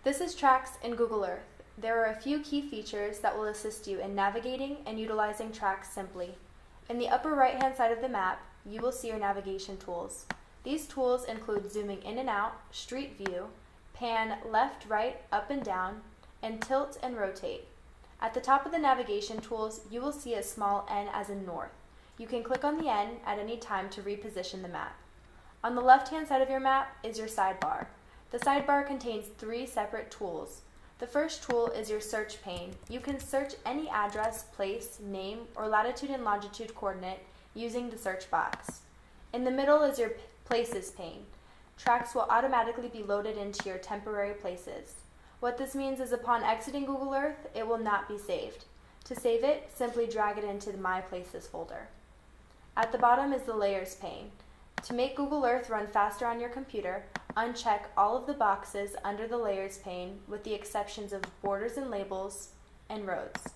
This is TraX in Google Earth. There are a few key features that will assist you in navigating and utilizing TraX simply. In the upper right-hand side of the map, you will see your navigation tools. These tools include zooming in and out, street view, pan left, right, up and down, and tilt and rotate. At the top of the navigation tools, you will see a small N as in north. You can click on the N at any time to reposition the map. On the left-hand side of your map is your sidebar. The sidebar contains 3 separate tools. The first tool is your search pane. You can search any address, place, name, or latitude and longitude coordinate using the search box. In the middle is your places pane. TraX will automatically be loaded into your temporary places. What this means is upon exiting Google Earth, it will not be saved. To save it, simply drag it into the My Places folder. At the bottom is the layers pane. To make Google Earth run faster on your computer, uncheck all of the boxes under the layers pane with the exceptions of borders and labels and roads.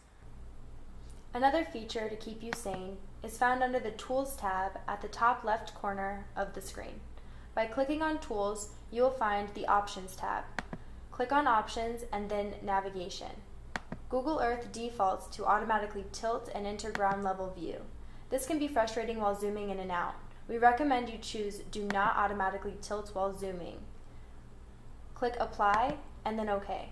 Another feature to keep you sane is found under the Tools tab at the top left corner of the screen. By clicking on Tools, you will find the Options tab. Click on Options and then Navigation. Google Earth defaults to automatically tilt and enter ground level view. This can be frustrating while zooming in and out. We recommend you choose Do Not Automatically Tilt while zooming. Click Apply and then OK.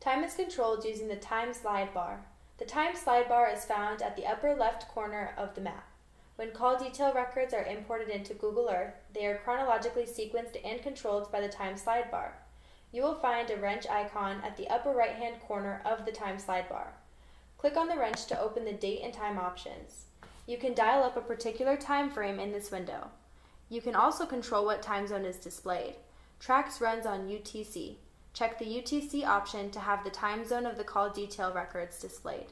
Time is controlled using the Time slide bar. The Time slide bar is found at the upper left corner of the map. When call detail records are imported into Google Earth, they are chronologically sequenced and controlled by the Time slide bar. You will find a wrench icon at the upper right-hand corner of the Time slide bar. Click on the wrench to open the date and time options. You can dial up a particular time frame in this window. You can also control what time zone is displayed. TraX runs on UTC. Check the UTC option to have the time zone of the call detail records displayed.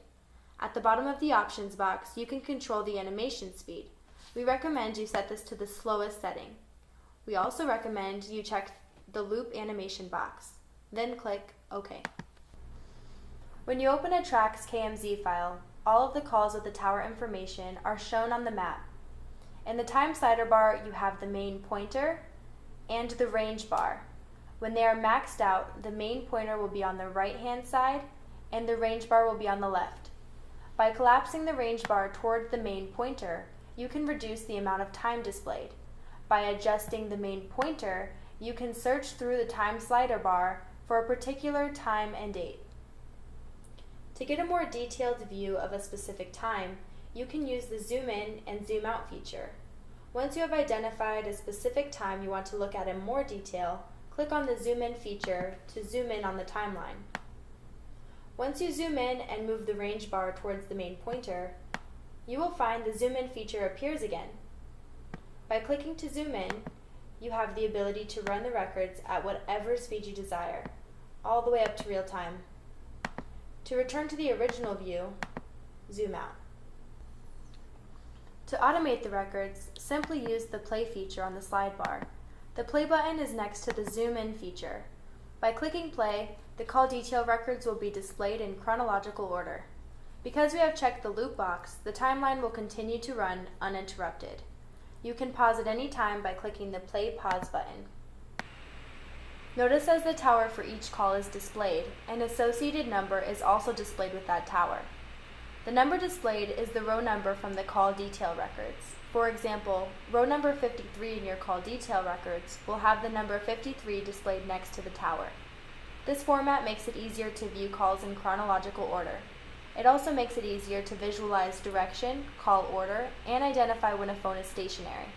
At the bottom of the options box, you can control the animation speed. We recommend you set this to the slowest setting. We also recommend you check the loop animation box. Then click OK. When you open a TraX KMZ file, all of the calls with the tower information are shown on the map. In the time slider bar, you have the main pointer and the range bar. When they are maxed out, the main pointer will be on the right-hand side and the range bar will be on the left. By collapsing the range bar toward the main pointer, you can reduce the amount of time displayed. By adjusting the main pointer, you can search through the time slider bar for a particular time and date. To get a more detailed view of a specific time, you can use the zoom in and zoom out feature. Once you have identified a specific time you want to look at in more detail, click on the zoom in feature to zoom in on the timeline. Once you zoom in and move the range bar towards the main pointer, you will find the zoom in feature appears again. By clicking to zoom in, you have the ability to run the records at whatever speed you desire, all the way up to real time. To return to the original view, zoom out. To automate the records, simply use the play feature on the slide bar. The play button is next to the zoom in feature. By clicking play, the call detail records will be displayed in chronological order. Because we have checked the loop box, the timeline will continue to run uninterrupted. You can pause at any time by clicking the play pause button. Notice as the tower for each call is displayed, an associated number is also displayed with that tower. The number displayed is the row number from the call detail records. For example, row number 53 in your call detail records will have the number 53 displayed next to the tower. This format makes it easier to view calls in chronological order. It also makes it easier to visualize direction, call order, and identify when a phone is stationary.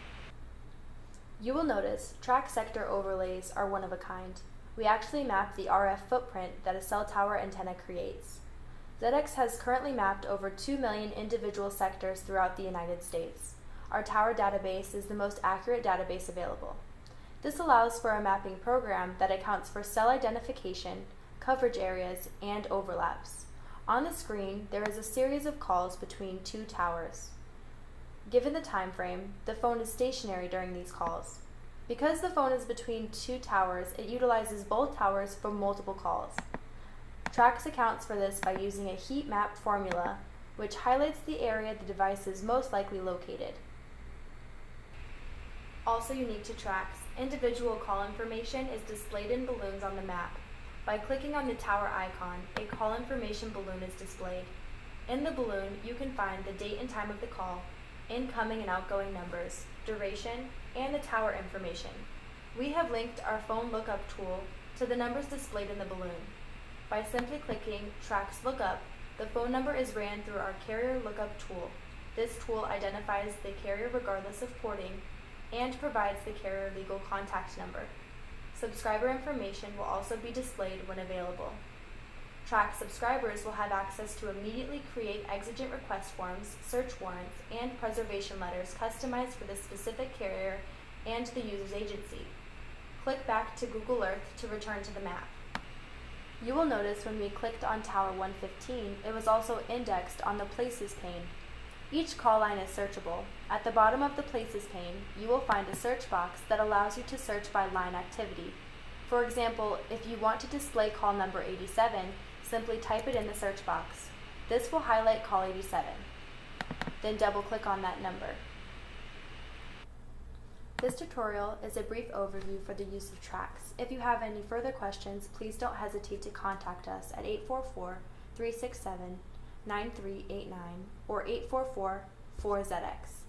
You will notice TraX sector overlays are one of a kind. We actually map the RF footprint that a cell tower antenna creates. ZX has currently mapped over 2 million individual sectors throughout the United States. Our tower database is the most accurate database available. This allows for a mapping program that accounts for cell identification, coverage areas, and overlaps. On the screen, there is a series of calls between 2 towers. Given the time frame, the phone is stationary during these calls. Because the phone is between 2 towers, it utilizes both towers for multiple calls. TraX accounts for this by using a heat map formula, which highlights the area the device is most likely located. Also unique to TraX, individual call information is displayed in balloons on the map. By clicking on the tower icon, a call information balloon is displayed. In the balloon, you can find the date and time of the call, incoming and outgoing numbers, duration, and the tower information. We have linked our phone lookup tool to the numbers displayed in the balloon. By simply clicking TraX Lookup, the phone number is ran through our carrier lookup tool. This tool identifies the carrier regardless of porting and provides the carrier legal contact number. Subscriber information will also be displayed when available. TraX subscribers will have access to immediately create exigent request forms, search warrants, and preservation letters customized for the specific carrier and the user's agency. Click back to Google Earth to return to the map. You will notice when we clicked on Tower 115, it was also indexed on the Places pane. Each call line is searchable. At the bottom of the Places pane, you will find a search box that allows you to search by line activity. For example, if you want to display call number 87, simply type it in the search box. This will highlight call 87. Then double-click on that number. This tutorial is a brief overview for the use of TraX. If you have any further questions, please don't hesitate to contact us at 844-367-9389 or 844-4ZX.